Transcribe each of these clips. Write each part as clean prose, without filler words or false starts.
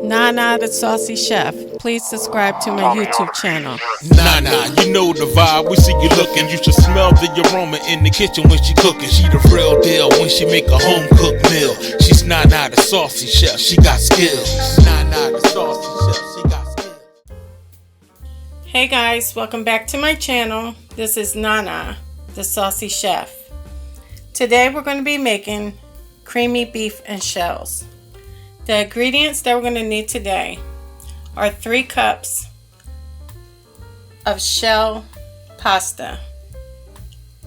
Nana the Saucy Chef. Please subscribe to my YouTube channel. Nana, you know the vibe, we see you looking. You should smell the aroma in the kitchen when she cooking. She the real deal when she make a home cooked meal. She's Nana the Saucy Chef, she got skills. Nana the Saucy Chef, she got skills. Hey guys, welcome back to my channel. This is Nana the Saucy Chef. Today we're going to be making creamy beef and shells. The ingredients that we're going to need today are 3 cups of shell pasta,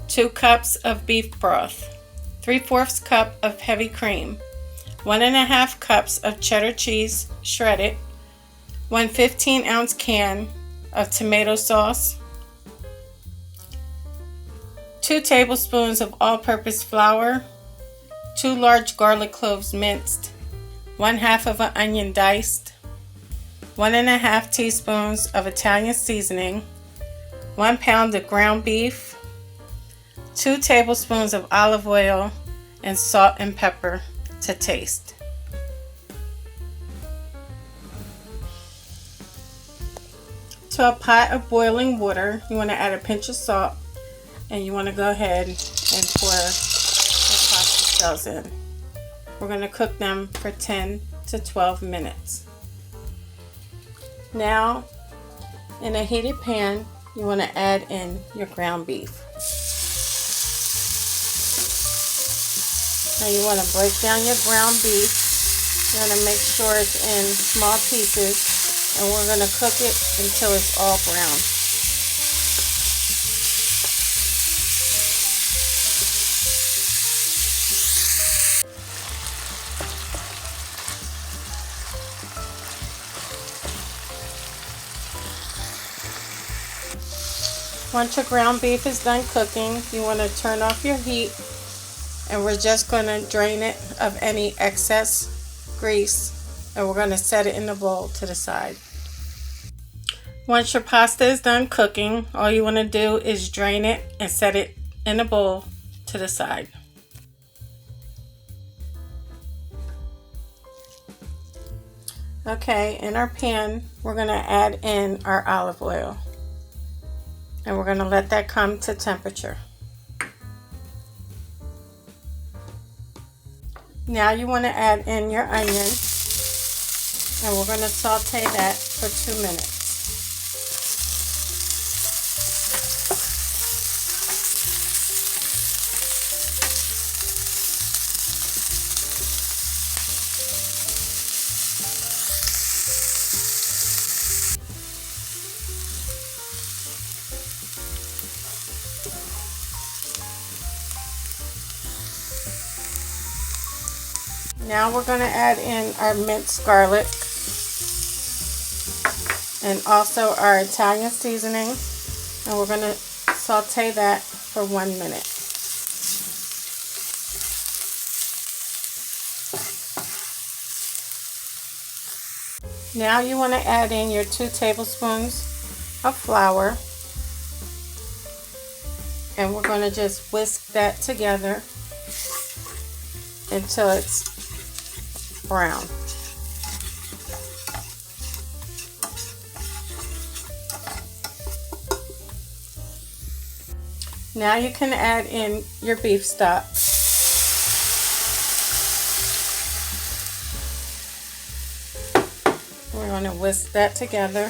2 cups of beef broth, 3/4 cup of heavy cream, 1.5 cups of cheddar cheese shredded, 1 15-ounce can of tomato sauce, 2 tablespoons of all-purpose flour, 2 large garlic cloves minced, 1/2 of an onion diced, 1.5 teaspoons of Italian seasoning, 1 pound of ground beef, 2 tablespoons of olive oil, and salt and pepper to taste. To a pot of boiling water, you want to add a pinch of salt, and you want to go ahead and pour the pasta shells in. We're going to cook them for 10 to 12 minutes. Now, in a heated pan, you want to add in your ground beef. Now you want to break down your ground beef. You're going to make sure it's in small pieces, and we're going to cook it until it's all brown. Once your ground beef is done cooking, you want to turn off your heat, and we're just going to drain it of any excess grease, and we're going to set it in the bowl to the side. Once your pasta is done cooking, all you want to do is drain it and set it in a bowl to the side. Okay, in our pan, we're going to add in our olive oil. And we're going to let that come to temperature. Now you want to add in your onion, and we're going to saute that for 2 minutes. Now we're going to add in our minced garlic and also our Italian seasoning, and we're going to saute that for 1 minute. Now you want to add in your 2 tablespoons of flour, and we're going to just whisk that together until it's brown. Now you can add in your beef stock. We're going to whisk that together.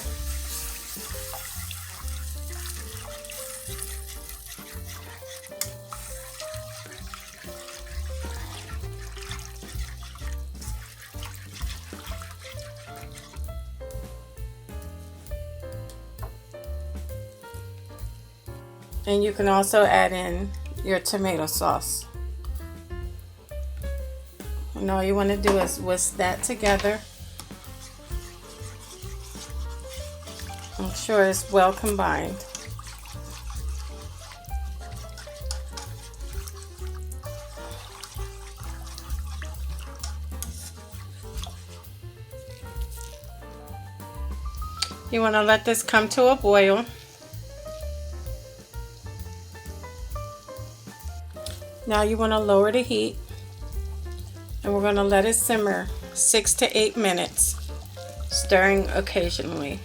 And you can also add in your tomato sauce. And all you want to do is whisk that together. Make sure it's well combined. You want to let this come to a boil. Now you want to lower the heat, and we're going to let it simmer 6 to 8 minutes. stirring occasionally.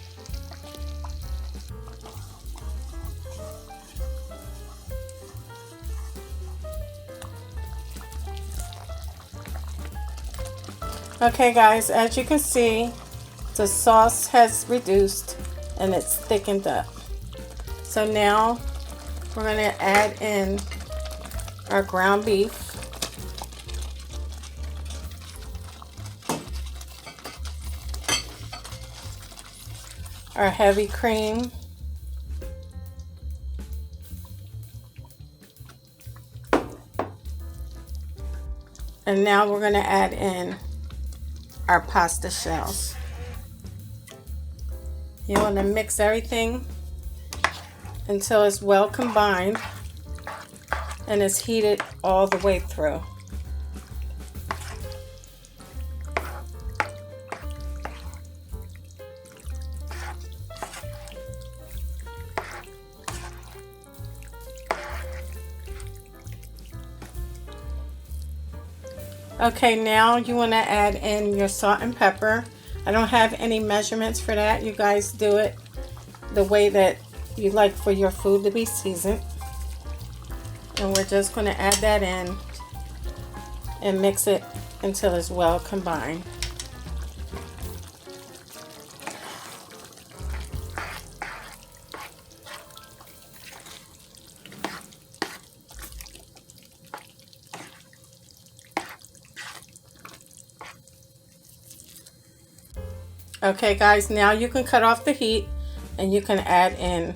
Okay guys, as you can see, the sauce has reduced and it's thickened up. So now we're going to add in our ground beef, our heavy cream, and now we're going to add in our pasta shells. You want to mix everything until it's well combined and it's heated all the way through. Okay, now you want to add in your salt and pepper. I don't have any measurements for that. You guys do it the way that you like for your food to be seasoned. And we're just going to add that in and mix it until it's well combined. Okay guys, now you can cut off the heat and you can add in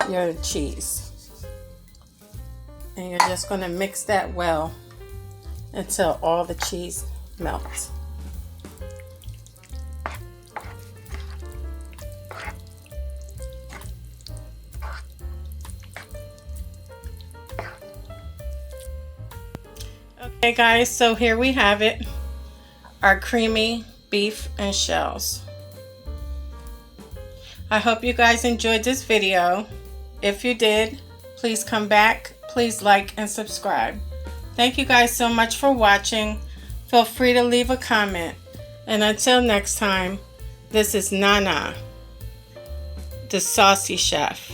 your cheese. And you're just going to mix that well until all the cheese melts. Okay guys, so here we have it, our creamy beef and shells. I hope you guys enjoyed this video. If you did, please come back, please like and subscribe. Thank you guys so much for watching. Feel free to leave a comment. And until next time, this is Nana, the Saucy Chef.